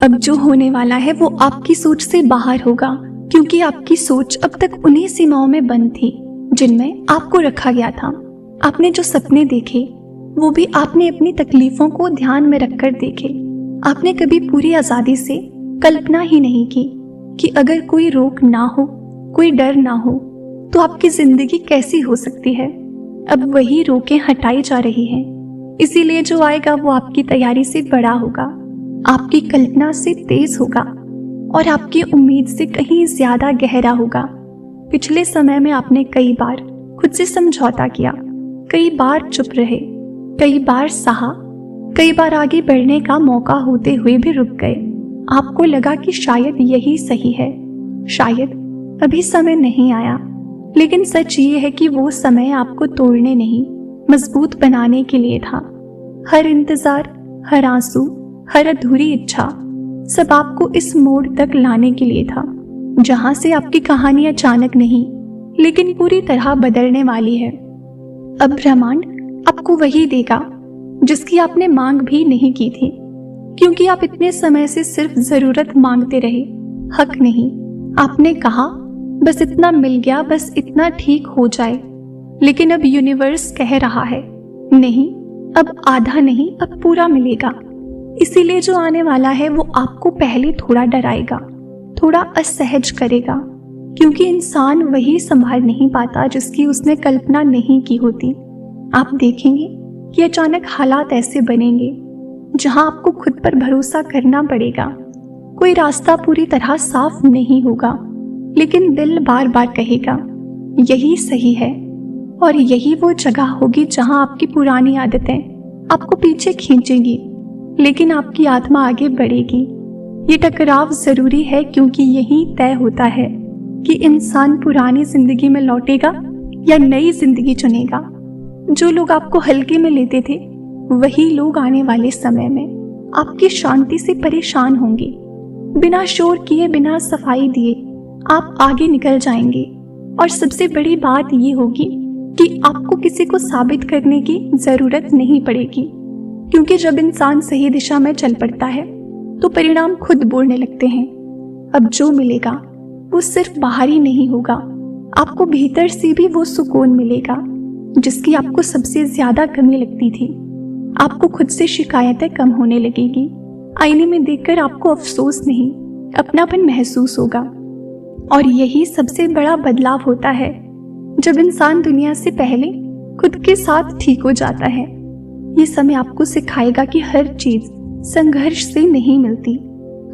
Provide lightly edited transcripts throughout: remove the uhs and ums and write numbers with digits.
अब जो होने वाला है वो आपकी सोच से बाहर होगा, क्योंकि आपकी सोच अब तक उन्हीं सीमाओं में बंद थी जिनमें आपको रखा गया था। आपने जो सपने देखे वो भी आपने अपनी तकलीफों को ध्यान में रखकर देखे। आपने कभी पूरी आजादी से कल्पना ही नहीं की कि अगर कोई रोक ना हो, कोई डर ना हो, तो आपकी जिंदगी कैसी हो सकती है। अब वही रोकें हटाई जा रही हैं, इसीलिए जो आएगा वो आपकी तैयारी से बड़ा होगा, आपकी कल्पना से तेज होगा और आपकी उम्मीद से कहीं ज्यादा गहरा होगा। पिछले समय में आपने कई बार खुद से समझौता किया, कई बार चुप रहे, कई बार सहा, कई बार आगे बढ़ने का मौका होते हुए भी रुक गए। आपको लगा कि शायद यही सही है, शायद अभी समय नहीं आया, लेकिन सच ये है कि वो समय आपको तोड़ने नहीं, मजबूत बनाने के लिए था। हर इंतजार, हर आंसू, हर अधूरी इच्छा, सब आपको इस मोड़ तक लाने के लिए था जहां से आपकी कहानी अचानक नहीं लेकिन पूरी तरह बदलने वाली है। अब ब्रह्मांड आपको वही देगा जिसकी आपने मांग भी नहीं की थी, क्योंकि आप इतने समय से सिर्फ जरूरत मांगते रहे, हक नहीं। आपने कहा बस इतना मिल गया, बस इतना ठीक हो जाए, लेकिन अब यूनिवर्स कह रहा है नहीं, अब आधा नहीं, अब पूरा मिलेगा। इसीलिए जो आने वाला है वो आपको पहले थोड़ा डराएगा, थोड़ा असहज करेगा, क्योंकि इंसान वही संभाल नहीं पाता जिसकी उसने कल्पना नहीं की होती। आप देखेंगे कि अचानक हालात ऐसे बनेंगे जहां आपको खुद पर भरोसा करना पड़ेगा। कोई रास्ता पूरी तरह साफ नहीं होगा, लेकिन दिल बार बार कहेगा यही सही है, और यही वो जगह होगी जहां आपकी पुरानी आदतें आपको पीछे खींचेंगी, लेकिन आपकी आत्मा आगे बढ़ेगी। ये टकराव जरूरी है, क्योंकि यही तय होता है कि इंसान पुरानी जिंदगी में लौटेगा या नई जिंदगी चुनेगा। जो लोग आपको हल्के में लेते थे वही लोग आने वाले समय में आपकी शांति से परेशान होंगे। बिना शोर किए, बिना सफाई दिए आप आगे निकल जाएंगे, और सबसे बड़ी बात ये होगी कि आपको किसी को साबित करने की जरूरत नहीं पड़ेगी, क्योंकि जब इंसान सही दिशा में चल पड़ता है तो परिणाम खुद बोलने लगते हैं। अब जो मिलेगा वो सिर्फ बाहर ही नहीं होगा, आपको भीतर से भी वो सुकून मिलेगा जिसकी आपको सबसे ज्यादा कमी लगती थी। आपको खुद से शिकायतें कम होने लगेगी, आईने में देखकर आपको अफसोस नहीं, अपनापन महसूस होगा। और यही सबसे बड़ा बदलाव होता है जब इंसान दुनिया से पहले खुद के साथ ठीक हो जाता है। ये समय आपको सिखाएगा कि हर चीज संघर्ष से नहीं मिलती।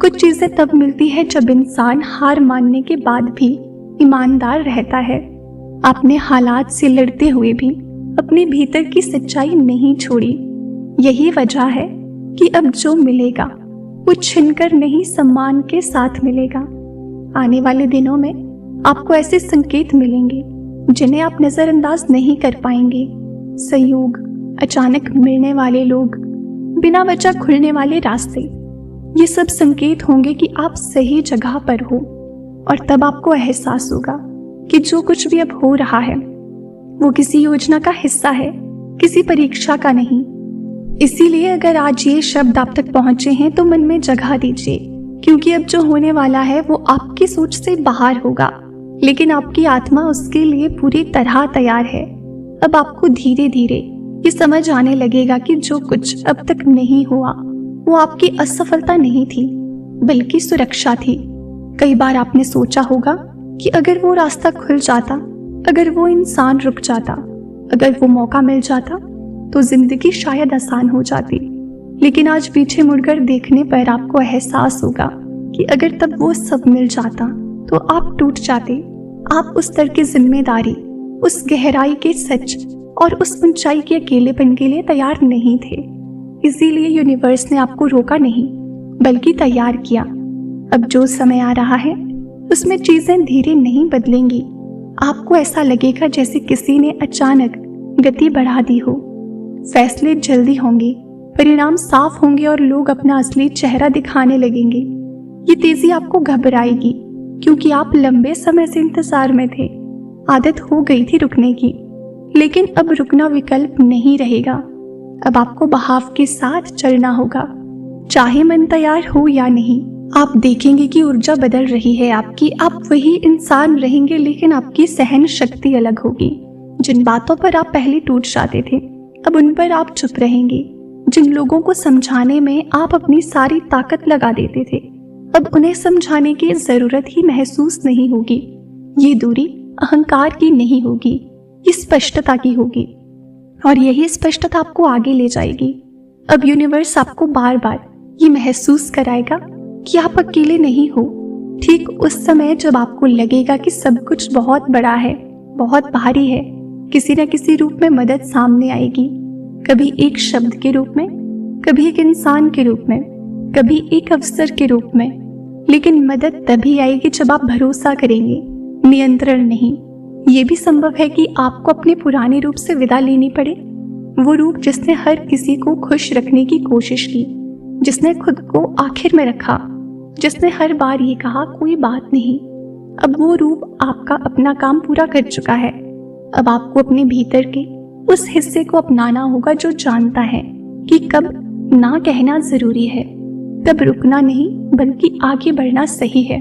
कुछ चीजें तब मिलती है जब इंसान हार मानने के बाद भी ईमानदार रहता है। आपने हालात से लड़ते हुए भी अपने भीतर की सच्चाई नहीं छोड़ी। यही वजह है कि अब जो मिलेगा वो छिनकर नहीं, सम्मान के साथ मिलेगा। आने वाले दिनों में आपको ऐसे संकेत मिलेंगे जिन्हें आप नजरअंदाज नहीं कर पाएंगे। संयोग, अचानक मिलने वाले लोग, बिना वजह खुलने वाले रास्ते, ये सब संकेत होंगे कि आप सही जगह पर हो। और तब आपको एहसास होगा कि जो कुछ भी अब हो रहा है वो किसी योजना का हिस्सा है, किसी परीक्षा का नहीं। इसीलिए अगर आज ये शब्द आप तक पहुंचे हैं तो मन में जगह दीजिए, क्योंकि अब जो होने वाला है वो आपकी सोच से बाहर होगा, लेकिन आपकी आत्मा उसके लिए पूरी तरह तैयार है। अब आपको धीरे धीरे ये समझ आने लगेगा कि जो कुछ अब तक नहीं हुआ वो आपकी असफलता नहीं थी, बल्कि सुरक्षा थी। कई बार आपने सोचा होगा कि अगर वो रास्ता खुल जाता, अगर वो इंसान रुक जाता, अगर वो मौका मिल जाता तो जिंदगी शायद आसान हो जाती। लेकिन आज पीछे मुड़कर देखने पर आपको एहसास होगा कि अगर तब वो सब मिल जाता तो आप टूट जाते। आप उस स्तर की जिम्मेदारी, उस गहराई के सच और उस ऊंचाई के अकेलेपन के लिए तैयार नहीं थे। इसीलिए यूनिवर्स ने आपको रोका नहीं, बल्कि तैयार किया। अब जो समय आ रहा है उसमें चीजें धीरे नहीं बदलेंगी। आपको ऐसा लगेगा जैसे किसी ने अचानक गति बढ़ा दी हो। फैसले जल्दी होंगे, परिणाम साफ होंगे और लोग अपना असली चेहरा दिखाने लगेंगे। ये तेजी आपको घबराएगी, क्योंकि आप लंबे समय से इंतजार में थे। आदत हो गई थी रुकने की, लेकिन अब रुकना विकल्प नहीं रहेगा। अब आपको बहाव के साथ चलना होगा, चाहे मन तैयार हो या नहीं, आप देखेंगे कि ऊर्जा बदल रही है आपकी। आप वही इंसान रहेंगे, लेकिन आपकी सहन शक्ति अलग होगी। जिन बातों पर आप पहले टूट जाते थे, अब उन पर आप चुप रहेंगे। जिन लोगों को समझाने में आप अपनी सारी ताकत लगा देते थे, अब उन्हें समझाने की जरूरत ही महसूस नहीं होगी। ये दूरी अहंकार की नहीं होगी, ये स्पष्टता की होगी, और यही स्पष्टता आपको आगे ले जाएगी। अब यूनिवर्स आपको बार बार ये महसूस कराएगा कि आप अकेले नहीं हो। ठीक उस समय जब आपको लगेगा कि सब कुछ बहुत बड़ा है, बहुत भारी है, किसी न किसी रूप में मदद सामने आएगी। कभी एक शब्द के रूप में, कभी एक इंसान के रूप में, कभी एक अवसर के रूप में। लेकिन मदद तभी आएगी जब आप भरोसा करेंगे, नियंत्रण नहीं। ये भी संभव है कि आपको अपने पुराने रूप से विदा लेनी पड़े, वो रूप जिसने हर किसी को खुश रखने की कोशिश की, जिसने खुद को आखिर में रखा, जिसने हर बार ये कहा कोई बात नहीं। अब वो रूप आपका अपना काम पूरा कर चुका है। अब आपको अपने भीतर के उस हिस्से को अपनाना होगा जो जानता है कि कब ना कहना जरूरी है, कब रुकना नहीं बल्कि आगे बढ़ना सही है।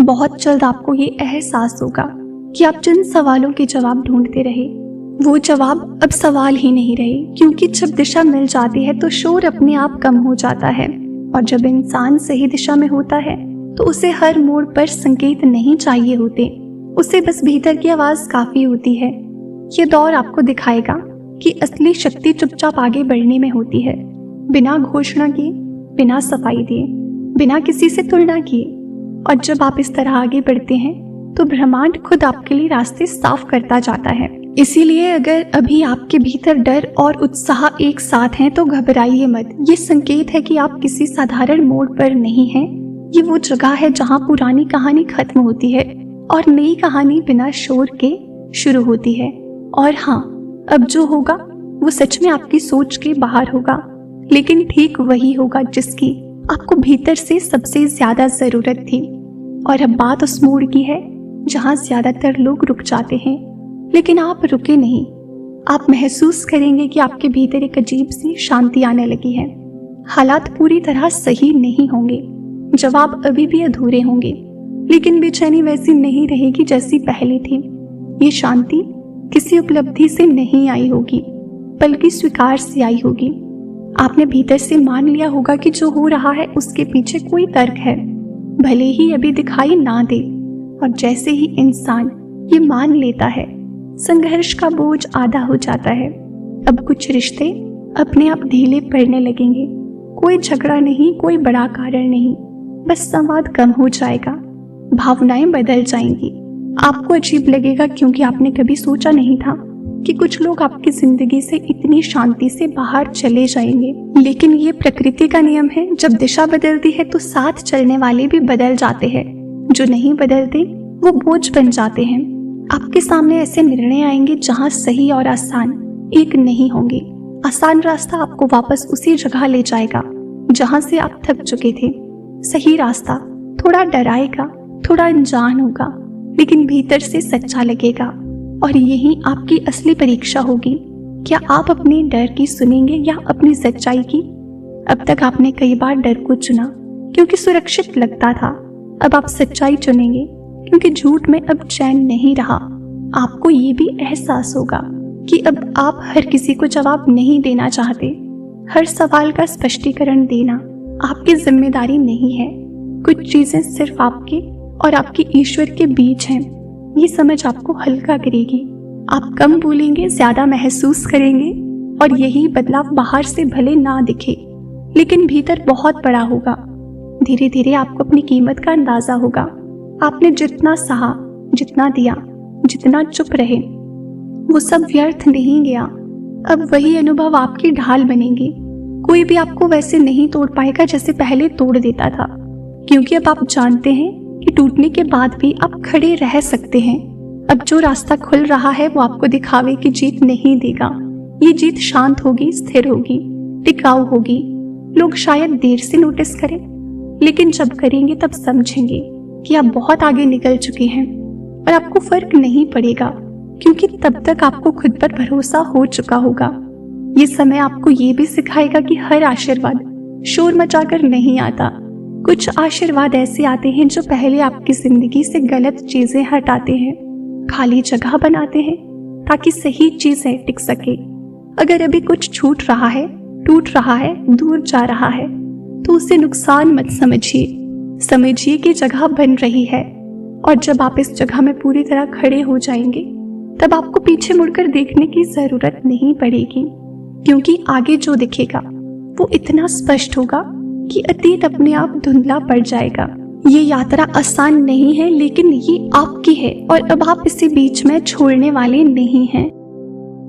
बहुत जल्द आपको ये एहसास होगा कि आप जिन सवालों के जवाब ढूंढते रहे, वो जवाब अब सवाल ही नहीं रहे, क्योंकि जब दिशा मिल जाती है तो शोर अपने आप कम हो जाता है। और जब इंसान सही दिशा में होता है तो उसे हर मोड़ पर संकेत नहीं चाहिए होते, उसे बस भीतर की आवाज काफी होती है। ये दौर आपको दिखाएगा कि असली शक्ति चुपचाप आगे बढ़ने में होती है, बिना घोषणा किए, बिना सफाई दिए, बिना किसी से तुलना किए। और जब आप इस तरह आगे बढ़ते हैं तो ब्रह्मांड खुद आपके लिए रास्ते साफ करता जाता है। इसीलिए अगर अभी आपके भीतर डर और उत्साह एक साथ हैं तो घबराइए मत। ये संकेत है कि आप किसी साधारण मोड़ पर नहीं हैं। ये वो जगह है जहाँ पुरानी कहानी खत्म होती है और नई कहानी बिना शोर के शुरू होती है। और हाँ, अब जो होगा वो सच में आपकी सोच के बाहर होगा, लेकिन ठीक वही होगा जिसकी आपको भीतर से सबसे ज्यादा जरूरत थी। और अब बात उस मोड़ की है जहाँ ज्यादातर लोग रुक जाते हैं, लेकिन आप रुके नहीं। आप महसूस करेंगे कि आपके भीतर एक अजीब सी शांति आने लगी है। हालात पूरी तरह सही नहीं होंगे, जवाब अभी भी अधूरे होंगे, लेकिन बेचैनी वैसी नहीं रहेगी जैसी पहले थी। ये शांति किसी उपलब्धि से नहीं आई होगी, बल्कि स्वीकार से आई होगी। आपने भीतर से मान लिया होगा कि जो हो रहा है उसके पीछे कोई तर्क है, भले ही अभी दिखाई ना दे। और जैसे ही इंसान ये मान लेता है, संघर्ष का बोझ आधा हो जाता है। अब कुछ रिश्ते अपने आप ढीले पड़ने लगेंगे। कोई झगड़ा नहीं, कोई बड़ा कारण नहीं, बस संवाद कम हो जाएगा, भावनाएं बदल जाएंगी। आपको अजीब लगेगा क्योंकि आपने कभी सोचा नहीं था कि कुछ लोग आपकी जिंदगी से इतनी शांति से बाहर चले जाएंगे। लेकिन ये प्रकृति का नियम है, जब दिशा बदलती है तो साथ चलने वाले भी बदल जाते हैं। जो नहीं बदलते वो बोझ बन जाते हैं। आपके सामने ऐसे निर्णय आएंगे जहाँ सही और आसान एक नहीं होंगे। आसान रास्ता आपको वापस उसी जगह ले जाएगा जहाँ से आप थक चुके थे। सही रास्ता थोड़ा डराएगा, थोड़ा अनजान होगा, लेकिन भीतर से सच्चा लगेगा। और यही आपकी असली परीक्षा होगी। क्या आप अपने डर की सुनेंगे या अपनी सच्चाई की? अब तक आपने कई बार डर को चुना क्योंकि सुरक्षित लगता था। अब आप सच्चाई चुनेंगे क्योंकि झूठ में अब चैन नहीं रहा। आपको ये भी एहसास होगा कि अब आप हर किसी को जवाब नहीं देना चाहते। हर सवाल का स्पष्टीकरण देना आपकी जिम्मेदारी नहीं है। कुछ चीजें सिर्फ आपके और आपके ईश्वर के बीच हैं। ये समझ आपको हल्का करेगी। आप कम बोलेंगे, ज्यादा महसूस करेंगे, और यही बदलाव बाहर से भले ना दिखे लेकिन भीतर बहुत बड़ा होगा। धीरे धीरे आपको अपनी कीमत का अंदाजा होगा। आपने जितना सहा, जितना दिया, जितना चुप रहे, वो सब व्यर्थ नहीं गया। अब वही अनुभव आपकी ढाल बनेंगे। कोई भी आपको वैसे नहीं तोड़ पाएगा जैसे पहले तोड़ देता था, क्योंकि अब आप जानते हैं कि टूटने के बाद भी आप खड़े रह सकते हैं। अब जो रास्ता खुल रहा है वो आपको दिखावे की जीत नहीं देगा। ये जीत शांत होगी, स्थिर होगी, टिकाऊ होगी। लोग शायद देर से नोटिस करें, लेकिन जब करेंगे तब समझेंगे कि आप बहुत आगे निकल चुके हैं। और आपको फर्क नहीं पड़ेगा क्योंकि तब तक आपको खुद पर भरोसा हो चुका होगा। ये समय आपको ये भी सिखाएगा कि हर आशीर्वाद शोर मचाकर नहीं आता। कुछ आशीर्वाद ऐसे आते हैं जो पहले आपकी जिंदगी से गलत चीजें हटाते हैं, खाली जगह बनाते हैं ताकि सही चीजें टिक सके। अगर अभी कुछ छूट रहा है, टूट रहा है, दूर जा रहा है तो उसे नुकसान मत समझिए कि जगह बन रही है। और जब आप इस जगह में पूरी तरह खड़े हो जाएंगे तब आपको पीछे मुड़कर देखने की जरूरत नहीं पड़ेगी, क्योंकि आगे जो दिखेगा वो इतना स्पष्ट होगा कि अतीत अपने आप धुंधला पड़ जाएगा। ये यात्रा आसान नहीं है, लेकिन ये आपकी है और अब आप इसे बीच में छोड़ने वाले नहीं हैं।